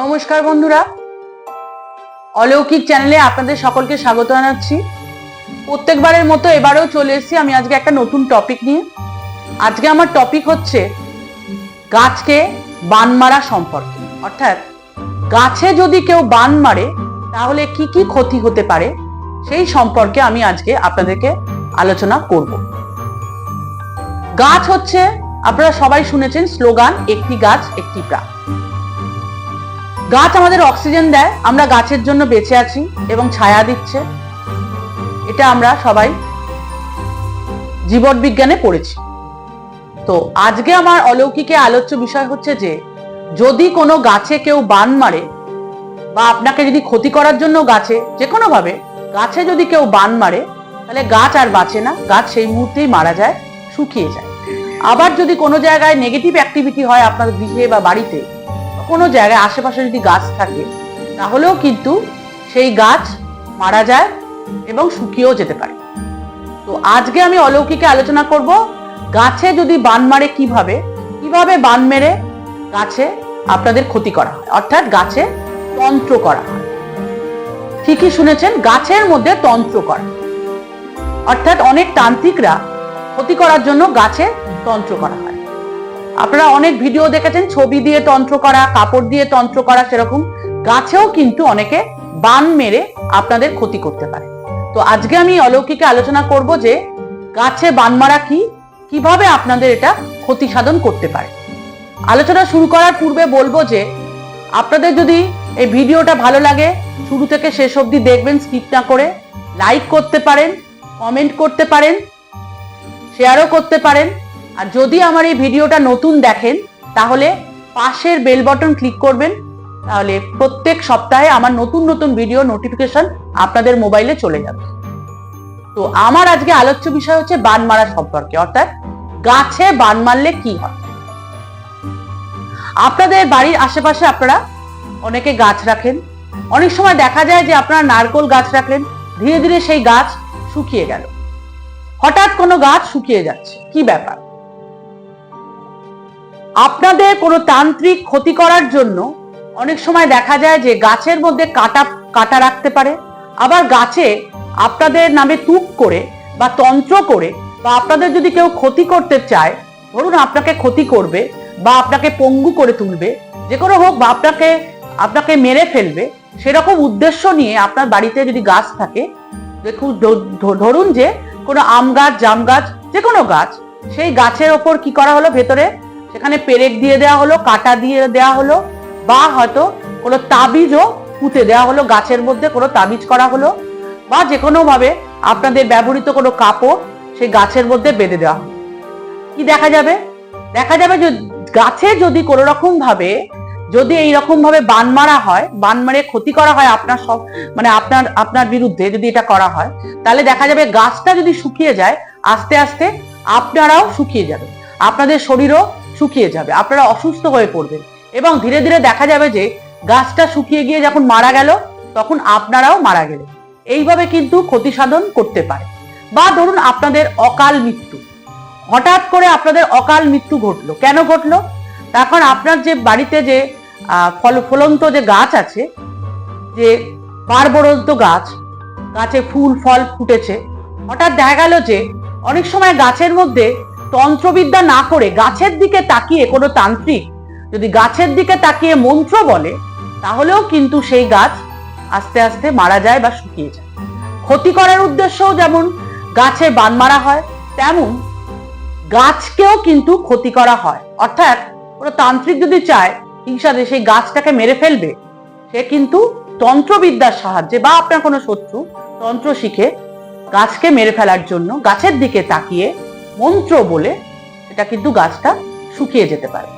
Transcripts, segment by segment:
নমস্কার বন্ধুরা, অলৌকিক চ্যানেলে আপনাদের সকলকে স্বাগত জানাচ্ছি। প্রত্যেকবারের মতো এবারেও চলে এসেছি আমি আজকে একটা নতুন টপিক নিয়ে। আজকে আমার টপিক হচ্ছে গাছকে বান মারা সম্পর্কে, অর্থাৎ গাছে যদি কেউ বান মারে তাহলে কি কি ক্ষতি হতে পারে সেই সম্পর্কে আমি আজকে আপনাদেরকে আলোচনা করব। গাছ হচ্ছে, আপনারা সবাই শুনেছেন স্লোগান, একটি গাছ একটি প্রাণ। গাছ আমাদের অক্সিজেন দেয়, আমরা গাছের জন্য বেঁচে আছি এবং ছায়া দিচ্ছে, এটা আমরা সবাই জীববিজ্ঞানে পড়েছি। তো আজকে আমার অলৌকিকে আলোচ্য বিষয় হচ্ছে যে যদি কোনো গাছে কেউ বান মারে বা আপনাকে যদি ক্ষতি করার জন্য গাছে যে কোনো ভাবে গাছে যদি কেউ বান মারে তাহলে গাছ আর বাঁচে না, গাছ সেই মুহূর্তেই মারা যায়, শুকিয়ে যায়। আবার যদি কোনো জায়গায় নেগেটিভ অ্যাক্টিভিটি হয় আপনার গৃহে বা বাড়িতে, কোনো জায়গায় আশেপাশে যদি গাছ থাকে তাহলেও কিন্তু সেই গাছ মারা যায় এবং শুকিয়েও যেতে পারে। তো আজকে আমি অলৌকিকে আলোচনা করব গাছে যদি বান মারে কিভাবে বান মেরে গাছে আপনাদের ক্ষতি করা হয়, অর্থাৎ গাছে তন্ত্র করা হয়। ঠিকই শুনেছেন, গাছের মধ্যে তন্ত্র করা, অর্থাৎ অনেক তান্ত্রিকরা ক্ষতি করার জন্য গাছে তন্ত্র করা হয়। আপনারা অনেক ভিডিও দেখেছেন, ছবি দিয়ে তন্ত্র করা, কাপড় দিয়ে তন্ত্র করা, সেরকম গাছেও কিন্তু অনেকে বান মেরে আপনাদের ক্ষতি করতে পারে। তো আজকে আমি অলৌকিকে আলোচনা করব যে গাছে বান মারা কিভাবে আপনাদের এটা ক্ষতি সাধন করতে পারে। আলোচনা শুরু করার পূর্বে বলবো যে আপনাদের যদি এই ভিডিওটা ভালো লাগে শুরু থেকে শেষ অবধি দেখবেন, স্কিপ না করে। লাইক করতে পারেন, কমেন্ট করতে পারেন, শেয়ারও করতে পারেন। আর যদি আমার এই ভিডিওটা নতুন দেখেন তাহলে পাশের বেল বাটন ক্লিক করবেন, তাহলে প্রত্যেক সপ্তাহে আমার নতুন নতুন ভিডিও নোটিফিকেশন আপনাদের মোবাইলে চলে যাবে। তো আমার আজকে আলোচ্য বিষয় হচ্ছে বান মারা সম্পর্কে, অর্থাৎ গাছে বান মারলে কি হয়। আপনাদের বাড়ির আশেপাশে আপনারা অনেকে গাছ রাখেন, অনেক সময় দেখা যায় যে আপনারা নারকেল গাছ রাখলেন, ধীরে ধীরে সেই গাছ শুকিয়ে গেল, হঠাৎ কোনো গাছ শুকিয়ে যাচ্ছে, কি ব্যাপার? আপনাদের কোনো তান্ত্রিক ক্ষতি করার জন্য অনেক সময় দেখা যায় যে গাছের মধ্যে কাটা রাখতে পারে, আবার গাছে আপনাদের নামে তুক করে বা তন্ত্র করে, বা আপনাদের যদি কেউ ক্ষতি করতে চায়, ধরুন আপনাকে ক্ষতি করবে বা আপনাকে পঙ্গু করে তুলবে, যে কোনো হোক, বা আপনাকে মেরে ফেলবে, সেরকম উদ্দেশ্য নিয়ে আপনার বাড়িতে যদি গাছ থাকে, দেখুন ধরুন যে কোনো আম গাছ, জাম গাছ, যে কোনো গাছ, সেই গাছের ওপর কি করা হলো, ভেতরে সেখানে পেরেক দিয়ে দেওয়া হলো, কাটা দিয়ে দেওয়া হলো, বা হয়তো কোনো তাবিজও পুঁতে দেওয়া হলো, গাছের মধ্যে কোনো তাবিজ করা হলো, বা যে কোনো ভাবে আপনাদের ব্যবহৃত কোনো কাপড় সেই গাছের মধ্যে বেঁধে দেওয়া হলো। কি দেখা যাবে যে গাছে যদি কোনো রকম ভাবে যদি এইরকম ভাবে বান মারা হয়, বান মারে ক্ষতি করা হয় আপনার সব আপনার বিরুদ্ধে যদি এটা করা হয়, তাহলে দেখা যাবে গাছটা যদি শুকিয়ে যায়, আস্তে আস্তে আপনারাও শুকিয়ে যাবে, আপনাদের শরীরও শুকিয়ে যাবে, আপনারা অসুস্থ হয়ে পড়বেন, এবং ধীরে ধীরে দেখা যাবে যে গাছটা শুকিয়ে গিয়ে যখন মারা গেল তখন আপনারাও মারা গেলেন। এইভাবে কিন্তু ক্ষতি সাধন করতে পারে। বা ধরুন আপনাদের অকাল মৃত্যু, হঠাৎ করে আপনাদের অকাল মৃত্যু ঘটলো, কেন ঘটলো? তখন আপনার যে বাড়িতে যে ফলন্ত যে গাছ আছে, যে বারবরন্ত গাছ, গাছে ফুল ফল ফুটেছে, হঠাৎ দেখা গেল যে অনেক সময় গাছের মধ্যে তন্ত্রবিদ্যা না করে গাছের দিকে তাকিয়ে কোনো তান্ত্রিক যদি গাছের দিকে তাকিয়ে মন্ত্র বলে, তাহলেও কিন্তু সেই গাছ আস্তে আস্তে মারা যায় বা শুকিয়ে যায়। ক্ষতি করার উদ্দেশ্যও যেমন গাছে বান মারা হয়, তেমন গাছকেও কিন্তু ক্ষতি করা হয়। অর্থাৎ কোনো তান্ত্রিক যদি চায় হিংসাতে সেই গাছটাকে মেরে ফেলবে, সে কিন্তু তন্ত্রবিদ্যার সাহায্যে বা আপনার কোনো শত্রু তন্ত্র শিখে গাছকে মেরে ফেলার জন্য গাছের দিকে তাকিয়ে মন্ত্র বলে সেটা কিন্তু গাছটা শুকিয়ে যেতে পারে।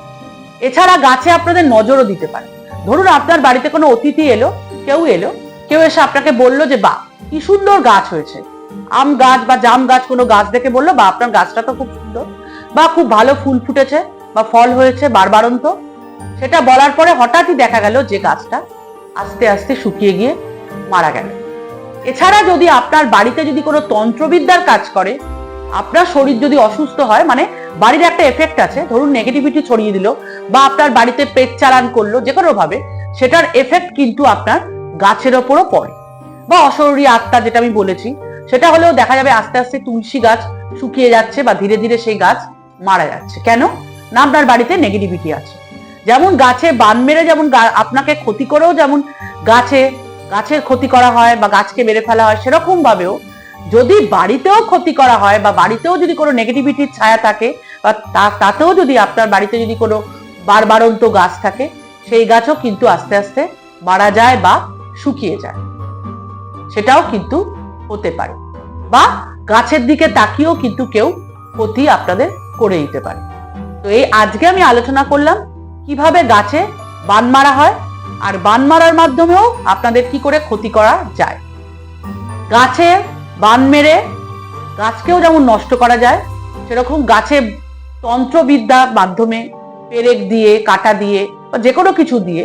এছাড়া গাছে আপনাদের নজরও দিতে পারে। ধরুন আপনার বাড়িতে কোনো অতিথি এলো, কেউ এসে আপনাকে বললো যে বাহ কি সুন্দর গাছ হয়েছে, আম গাছ বা জাম গাছ, কোনো গাছ দেখে বললো বা আপনার গাছটা তো খুব সুন্দর, বা খুব ভালো ফুল ফুটেছে বা ফল হয়েছে বারবারন্ত, সেটা বলার পরে হঠাৎই দেখা গেল যে গাছটা আস্তে আস্তে শুকিয়ে গিয়ে মারা গেল। এছাড়া যদি আপনার বাড়িতে যদি কোনো তন্ত্রবিদ্যার কাজ করে, আপনার শরীর যদি অসুস্থ হয়, মানে বাড়ির একটা এফেক্ট আছে, ধরুন নেগেটিভিটি ছড়িয়ে দিল বা আপনার বাড়িতে পেট চালান করলো, যে কোনো ভাবে সেটার এফেক্ট কিন্তু আপনার গাছের ওপরও পড়ে। বা অশরীরী আত্মা যেটা আমি বলেছি, সেটা হলেও দেখা যাবে আস্তে আস্তে তুলসী গাছ শুকিয়ে যাচ্ছে বা ধীরে ধীরে সেই গাছ মারা যাচ্ছে। কেন না? আপনার বাড়িতে নেগেটিভিটি আছে। যেমন গাছে বান মেরে যেমন আপনাকে ক্ষতি করেও যেমন গাছের ক্ষতি করা হয় বা গাছকে মেরে ফেলা হয়, সেরকম ভাবেও যদি বাড়িতেও ক্ষতি করা হয় বা বাড়িতেও যদি কোনো নেগেটিভিটির ছায়া থাকে বা তাতেও যদি আপনার বাড়িতে যদি কোনো বারবারন্ত গাছ থাকে, সেই গাছও কিন্তু আস্তে আস্তে মারা যায় বা শুকিয়ে যায়। সেটাও কিন্তু হতে পারে। বা গাছের দিকে তাকিয়েও কিন্তু কেউ ক্ষতি আপনাদের করে দিতে পারে। তো এই আজকে আমি আলোচনা করলাম কিভাবে গাছে বান মারা হয় আর বান মারার মাধ্যমেও আপনাদের কি করে ক্ষতি করা যায়। গাছে বান মেরে গাছকেও যেমন নষ্ট করা যায়, সেরকম গাছে তন্ত্রবিদ্যার মাধ্যমে পেরেক দিয়ে, কাটা দিয়ে বা যে কোনো কিছু দিয়ে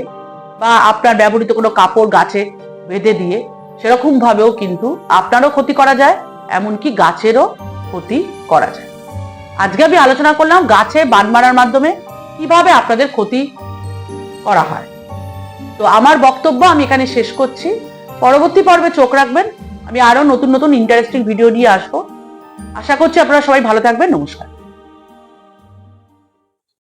বা আপনার ব্যবহৃত কোনো কাপড় গাছে বেঁধে দিয়ে সেরকম ভাবেও কিন্তু আপনারও ক্ষতি করা যায়, এমনকি গাছেরও ক্ষতি করা যায়। আজকে আমি আলোচনা করলাম গাছে বান মারার মাধ্যমে কিভাবে আপনাদের ক্ষতি করা হয়। তো আমার বক্তব্য আমি এখানে শেষ করছি। পরবর্তী পর্বে চোখ রাখবেন, আমি আরো নতুন নতুন ইন্টারেস্টিং ভিডিও নিয়ে আসবো। আশা করছি আপনারা সবাই ভালো থাকবেন। নমস্কার।